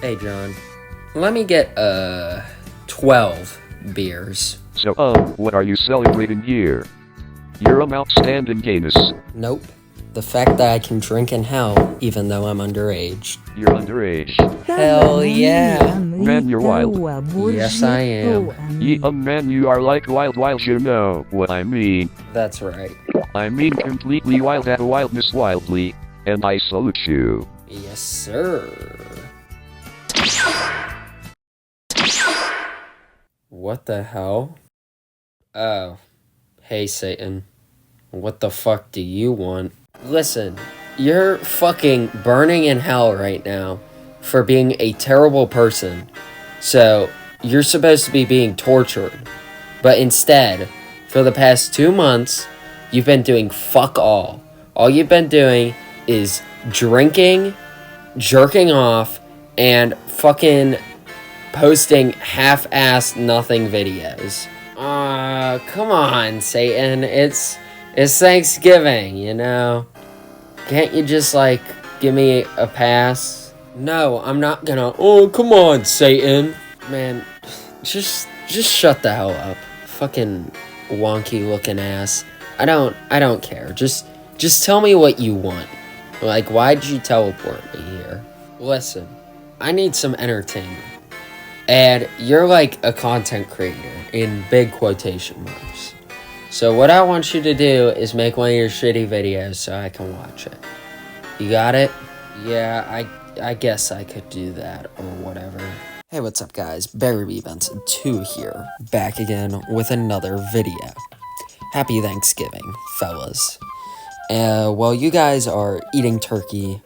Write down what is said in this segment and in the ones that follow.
Hey, John. Let me get, 12 beers. So, what are you celebrating here? You're an outstanding gayness. Nope. The fact that I can drink in hell, even though I'm underage. You're underage. Hell yeah. Man, you're wild. Yes, I am. Yeah, man, you are like wild, you know what I mean. That's right. I mean completely wild at wildness wildly, and I salute you. Yes, sir. What the hell? Oh. Hey, Satan. What the fuck do you want? Listen, you're fucking burning in hell right now for being a terrible person. So, you're supposed to be being tortured. But instead, for the past 2 months, you've been doing fuck all. All you've been doing is drinking, jerking off, and fucking posting half-assed nothing videos. Come on, Satan. It's Thanksgiving, you know? Can't you just, like, give me a pass? No, I'm not gonna. Oh, come on, Satan. Man, just shut the hell up. Fucking wonky looking ass. I don't care. Just tell me what you want. Like, why'd you teleport me here? Listen, I need some entertainment. And you're like a content creator in big quotation marks. So what I want you to do is make one of your shitty videos so I can watch it. You got it? Yeah, I guess I could do that or whatever. Hey, what's up, guys? Barry B. Benson 2 here, back again with another video. Happy Thanksgiving, fellas. While you guys are eating turkey,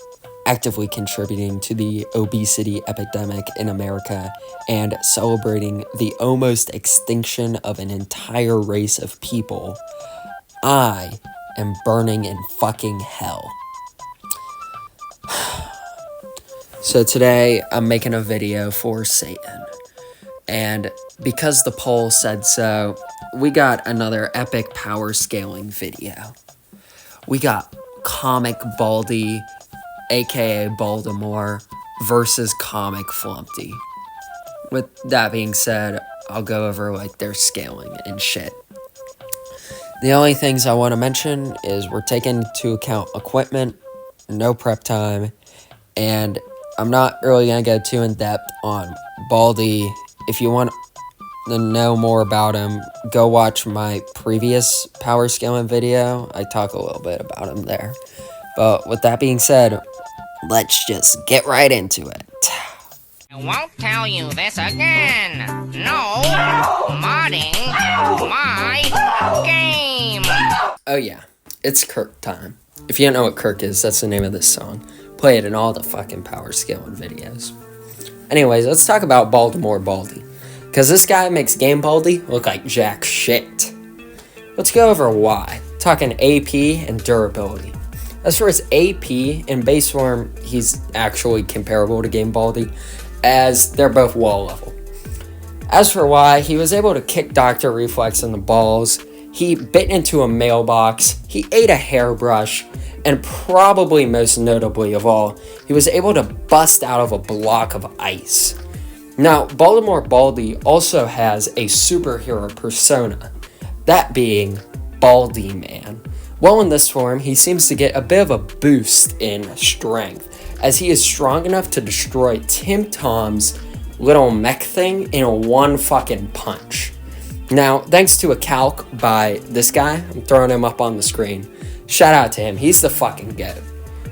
actively contributing to the obesity epidemic in America, and celebrating the almost extinction of an entire race of people, I am burning in fucking hell. So today, I'm making a video for Satan. And because the poll said so, we got another epic power scaling video. We got Comic Baldi, aka Baltimore, versus Comic Flumpty. With that being said, I'll go over like their scaling and shit. The only things I want to mention is we're taking into account equipment, no prep time, and I'm not really going to go too in depth on Baldi. If you want to know more about him, go watch my previous power scaling video. I talk a little bit about him there. But with that being said, let's just get right into it. I won't tell you this again. No modding my game. Oh yeah, it's Kirk time. If you don't know what Kirk is, that's the name of this song. Play it in all the fucking power scaling videos. Anyways, let's talk about Baltimore Baldi. Because this guy makes Game Baldi look like jack shit. Let's go over why. Talking AP and durability. As far as AP, in base form, he's actually comparable to Game Baldi, as they're both wall level. As for why, he was able to kick Dr. Reflex in the balls, he bit into a mailbox, he ate a hairbrush, and probably most notably of all, he was able to bust out of a block of ice. Now, Baltimore Baldi also has a superhero persona, that being Baldi Man. Well, in this form, he seems to get a bit of a boost in strength, as he is strong enough to destroy Tim Tom's little mech thing in a one fucking punch. Now, thanks to a calc by this guy, I'm throwing him up on the screen. Shout out to him, he's the fucking goat.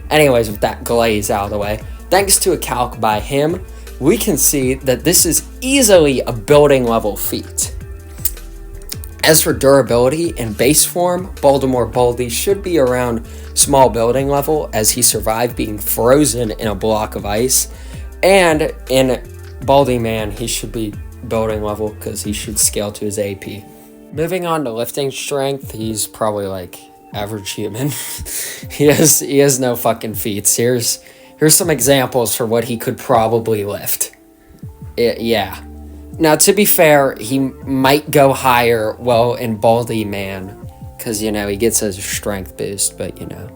Anyways, with that glaze out of the way, thanks to a calc by him, we can see that this is easily a building level feat. As for durability in base form, Baltimore Baldi should be around small building level as he survived being frozen in a block of ice. And in Baldi Man, he should be building level because he should scale to his AP. Moving on to lifting strength, he's probably like average human. he has no fucking feats. Here's some examples for what he could probably lift. Yeah. Now, to be fair, he might go higher, well, in Baldi Man, because, you know, he gets a strength boost, but, you know,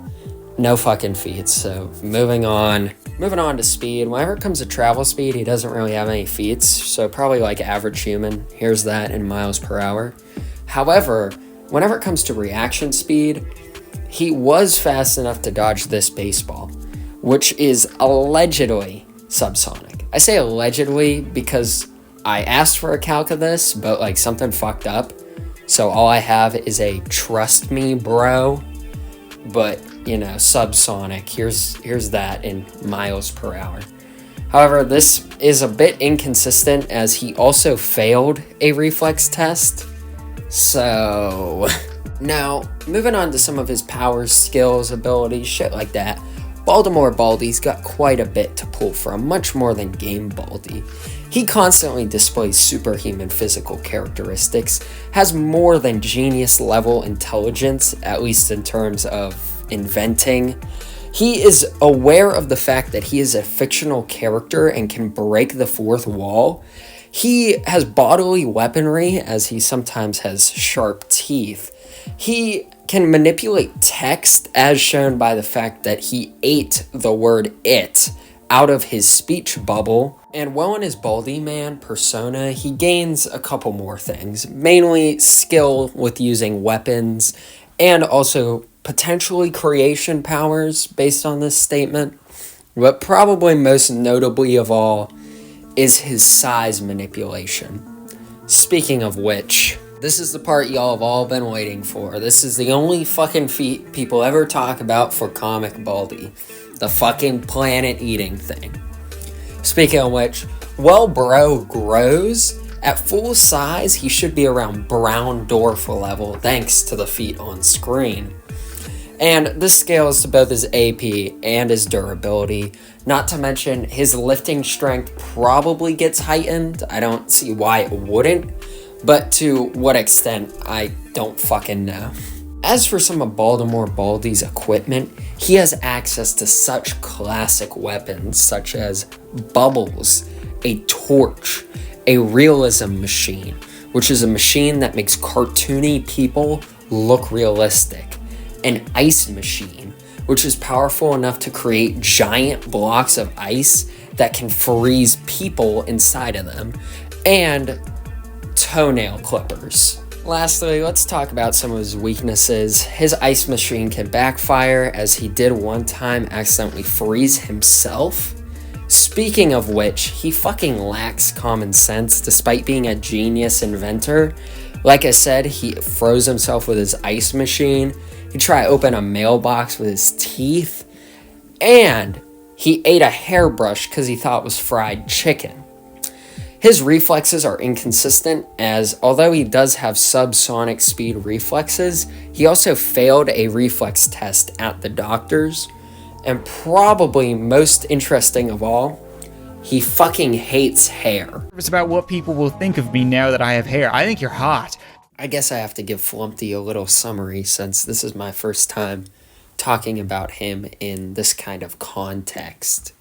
no fucking feats. So moving on to speed. Whenever it comes to travel speed, he doesn't really have any feats, so probably like average human. Here's that in miles per hour. However, whenever it comes to reaction speed, he was fast enough to dodge this baseball, which is allegedly subsonic. I say allegedly because I asked for a calc of this, but like something fucked up. So all I have is a trust me bro, but you know, subsonic. Here's that in miles per hour. However, this is a bit inconsistent as he also failed a reflex test. So now moving on to some of his powers, skills, abilities, shit like that. Baldi's got quite a bit to pull from, much more than Game Baldi. He constantly displays superhuman physical characteristics, has more than genius level intelligence, at least in terms of inventing. He is aware of the fact that he is a fictional character and can break the fourth wall. He has bodily weaponry, as he sometimes has sharp teeth. He can manipulate text, as shown by the fact that he ate the word it out of his speech bubble. And while in his Baldi Man persona, he gains a couple more things, mainly skill with using weapons, and also potentially creation powers based on this statement. But probably most notably of all is his size manipulation. Speaking of which, this is the part y'all have all been waiting for. This is the only fucking feat people ever talk about for Comic Baldi. The fucking planet eating thing. Speaking of which, well, bro grows. At full size, he should be around brown dwarf level thanks to the feat on screen. And this scales to both his AP and his durability. Not to mention, his lifting strength probably gets heightened. I don't see why it wouldn't. But to what extent, I don't fucking know. As for some of Baldi's equipment, he has access to such classic weapons such as bubbles, a torch, a realism machine, which is a machine that makes cartoony people look realistic, an ice machine, which is powerful enough to create giant blocks of ice that can freeze people inside of them, and toenail clippers. Lastly, let's talk about some of his weaknesses. His ice machine can backfire, as he did one time accidentally freeze himself. Speaking of which, he fucking lacks common sense despite being a genius inventor. Like I said, he froze himself with his ice machine. He tried to open a mailbox with his teeth. And he ate a hairbrush because he thought it was fried chicken. His reflexes are inconsistent, as although he does have subsonic speed reflexes, he also failed a reflex test at the doctor's. And probably most interesting of all, he fucking hates hair. It's about what people will think of me now that I have hair. I think you're hot. I guess I have to give Flumpty a little summary since this is my first time talking about him in this kind of context.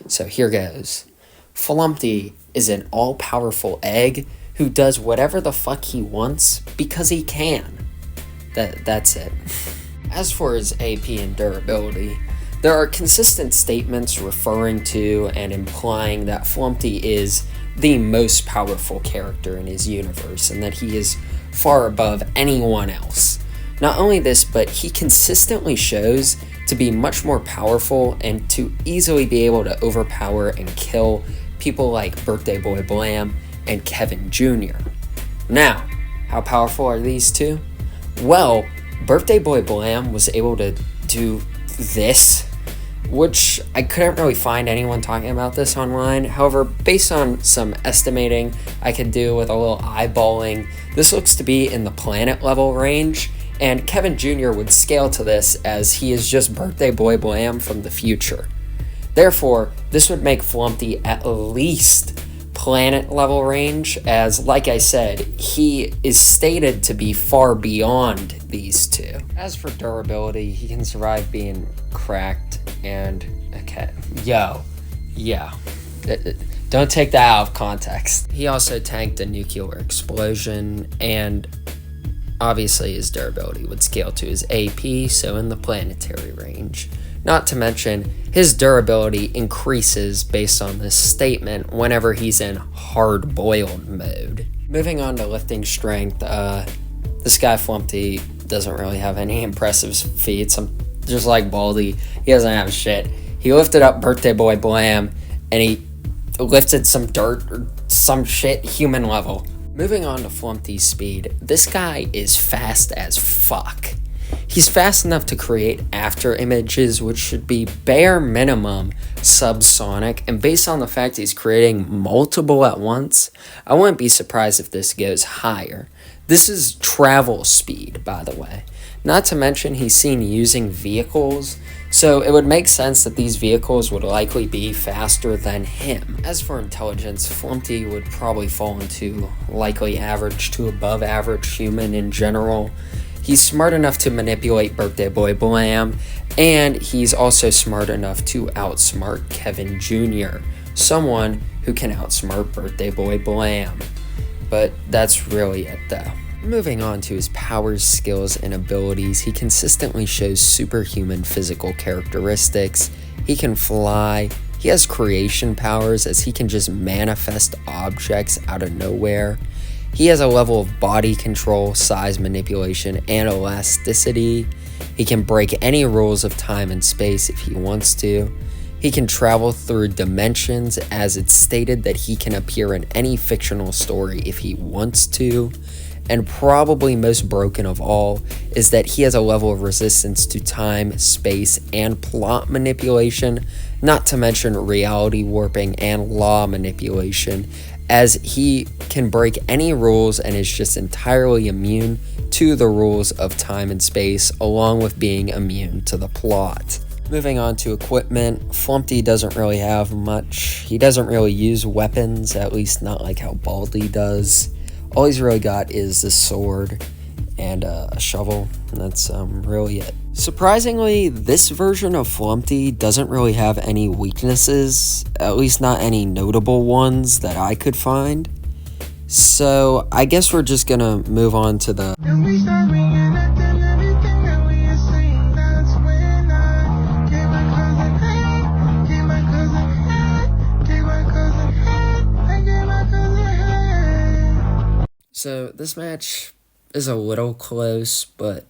So here goes. Flumpty is an all-powerful egg who does whatever the fuck he wants because he can. That's it. As for his AP and durability, there are consistent statements referring to and implying that Flumpty is the most powerful character in his universe and that he is far above anyone else. Not only this, but he consistently shows to be much more powerful and to easily be able to overpower and kill people like Birthday Boy Blam and Kevin Jr. Now, how powerful are these two? Well, Birthday Boy Blam was able to do this, which I couldn't really find anyone talking about this online. However, based on some estimating I could do with a little eyeballing, this looks to be in the planet level range, and Kevin Jr. would scale to this as he is just Birthday Boy Blam from the future. Therefore, this would make Flumpty at least planet level range, as like I said, he is stated to be far beyond these two. As for durability, he can survive being cracked and okay. Don't take that out of context. He also tanked a nuclear explosion, and obviously his durability would scale to his AP, so in the planetary range. Not to mention, his durability increases based on this statement whenever he's in hard-boiled mode. Moving on to lifting strength, this guy Flumpty doesn't really have any impressive feats. Just like Baldi, he doesn't have shit. He lifted up Birthday Boy Blam, and he lifted some dirt or some shit human level. Moving on to Flumpty's speed, this guy is fast as fuck. He's fast enough to create after images, which should be bare minimum subsonic, and based on the fact he's creating multiple at once, I wouldn't be surprised if this goes higher. This is travel speed, by the way. Not to mention he's seen using vehicles, so it would make sense that these vehicles would likely be faster than him. As for intelligence, Flumpty would probably fall into likely average to above average human in general. He's smart enough to manipulate Birthday Boy Blam, and he's also smart enough to outsmart Kevin Jr., someone who can outsmart Birthday Boy Blam. But that's really it though. Moving on to his powers, skills, and abilities, he consistently shows superhuman physical characteristics. He can fly. He has creation powers as he can just manifest objects out of nowhere. He has a level of body control, size manipulation, and elasticity. He can break any rules of time and space if he wants to. He can travel through dimensions, as it's stated that he can appear in any fictional story if he wants to. And probably most broken of all is that he has a level of resistance to time, space, and plot manipulation, not to mention reality warping and law manipulation, as he can break any rules and is just entirely immune to the rules of time and space, along with being immune to the plot. Moving on to equipment, Flumpty doesn't really have much. He doesn't really use weapons, at least not like how Baldi does. All he's really got is the sword and a shovel, and that's really it. Surprisingly, this version of Flumpty doesn't really have any weaknesses, at least not any notable ones that I could find. So I guess we're just gonna move on to the So this match is a little close, but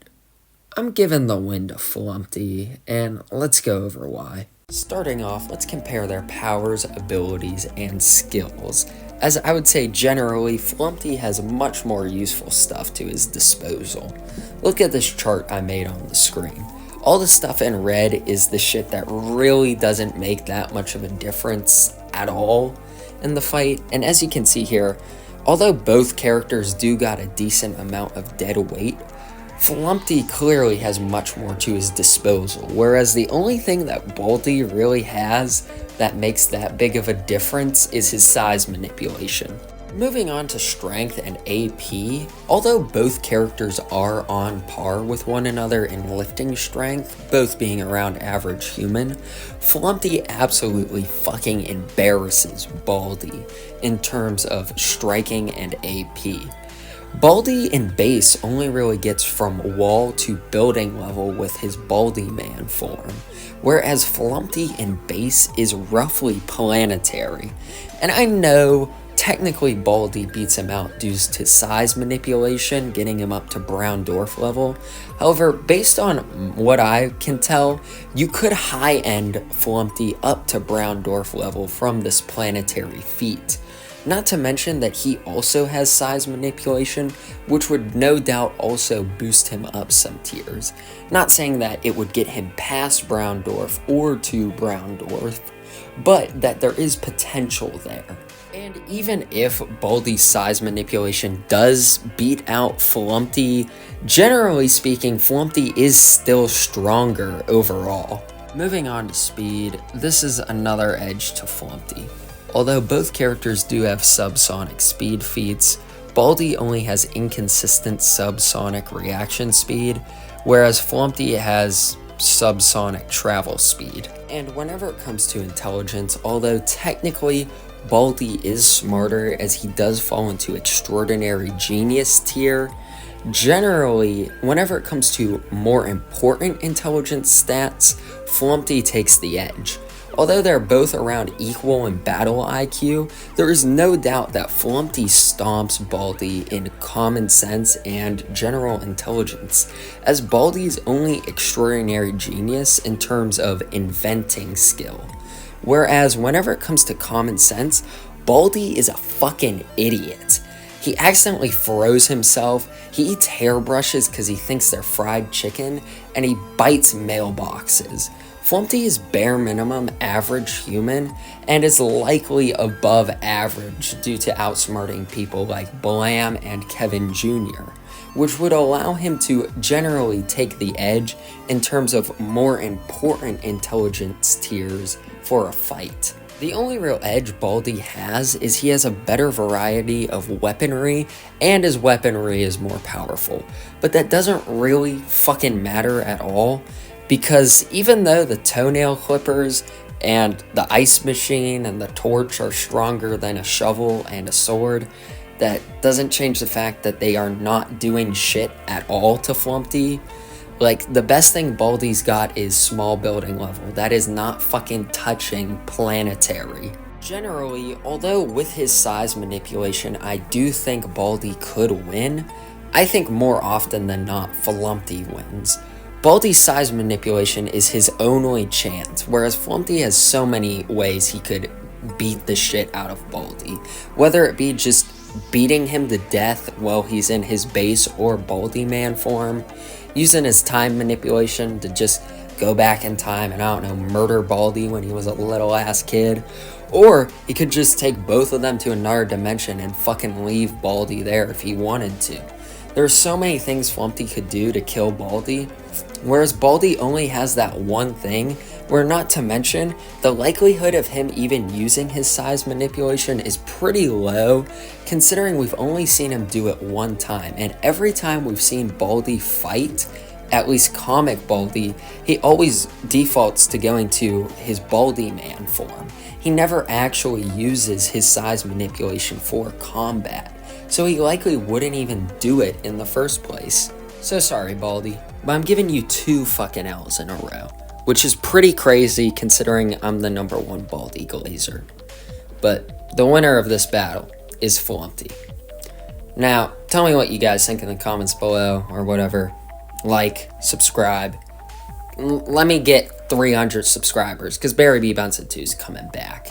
I'm giving the win to Flumpty, and let's go over why. Starting off, let's compare their powers, abilities, and skills. As I would say generally, Flumpty has much more useful stuff to his disposal. Look at this chart I made on the screen. All the stuff in red is the shit that really doesn't make that much of a difference at all in the fight, and as you can see here, although both characters do got a decent amount of dead weight, Flumpty clearly has much more to his disposal, whereas the only thing that Baldi really has that makes that big of a difference is his size manipulation. Moving on to strength and AP, although both characters are on par with one another in lifting strength, both being around average human, Flumpty absolutely fucking embarrasses Baldi in terms of striking and AP. Baldi in base only really gets from wall to building level with his Baldi Man form, whereas Flumpty in base is roughly planetary. And I know technically Baldi beats him out due to size manipulation, getting him up to brown dwarf level. However, based on what I can tell, you could high-end Flumpty up to brown dwarf level from this planetary feat. Not to mention that he also has size manipulation, which would no doubt also boost him up some tiers. Not saying that it would get him past brown dwarf or to brown dwarf, but that there is potential there. And even if Baldi's size manipulation does beat out Flumpty, generally speaking, Flumpty is still stronger overall. Moving on to speed, this is another edge to Flumpty. Although both characters do have subsonic speed feats, Baldi only has inconsistent subsonic reaction speed, whereas Flumpty has subsonic travel speed. And whenever it comes to intelligence, although technically Baldi is smarter as he does fall into extraordinary genius tier, Generally, whenever it comes to more important intelligence stats, Flumpty takes the edge. Although they're both around equal in battle IQ, there is no doubt that Flumpty stomps Baldi in common sense and general intelligence, as Baldi's only extraordinary genius in terms of inventing skill. Whereas whenever it comes to common sense, Baldi is a fucking idiot. He accidentally froze himself, he eats hairbrushes because he thinks they're fried chicken, and he bites mailboxes. Flumpty is bare minimum average human and is likely above average due to outsmarting people like Blam and Kevin Jr., which would allow him to generally take the edge in terms of more important intelligence tiers for a fight. The only real edge Baldi has is he has a better variety of weaponry, and his weaponry is more powerful. But that doesn't really fucking matter at all, because even though the toenail clippers and the ice machine and the torch are stronger than a shovel and a sword, that doesn't change the fact that they are not doing shit at all to Flumpty. Like, the best thing Baldi's got is small building level. That is not fucking touching planetary. Generally, although with his size manipulation, I do think Baldi could win, I think more often than not, Flumpty wins. Baldi's size manipulation is his only chance, whereas Flumpty has so many ways he could beat the shit out of Baldi. Whether it be just beating him to death while he's in his base or Baldi man form, using his time manipulation to just go back in time and, I don't know, murder Baldi when he was a little ass kid, or he could just take both of them to another dimension and fucking leave Baldi there if he wanted to. There's so many things Flumpty could do to kill Baldi, whereas Baldi only has that one thing, where not to mention, the likelihood of him even using his size manipulation is pretty low, considering we've only seen him do it one time, and every time we've seen Baldi fight, at least comic Baldi, he always defaults to going to his Baldi man form. He never actually uses his size manipulation for combat, so he likely wouldn't even do it in the first place. So sorry, Baldi, but I'm giving you 2 fucking L's in a row, which is pretty crazy considering I'm the #1 Baldi glazer. But the winner of this battle is Flumpty. Now, tell me what you guys think in the comments below, or whatever. Like, subscribe. Let me get 300 subscribers, because Barry B. Benson 2 is coming back.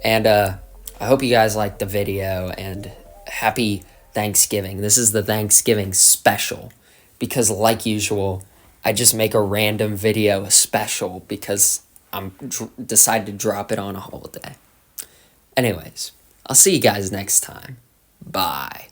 And I hope you guys liked the video, and happy Thanksgiving. This is the Thanksgiving special, because like usual, I just make a random video special because I'm decided to drop it on a holiday. Anyways, I'll see you guys next time. Bye.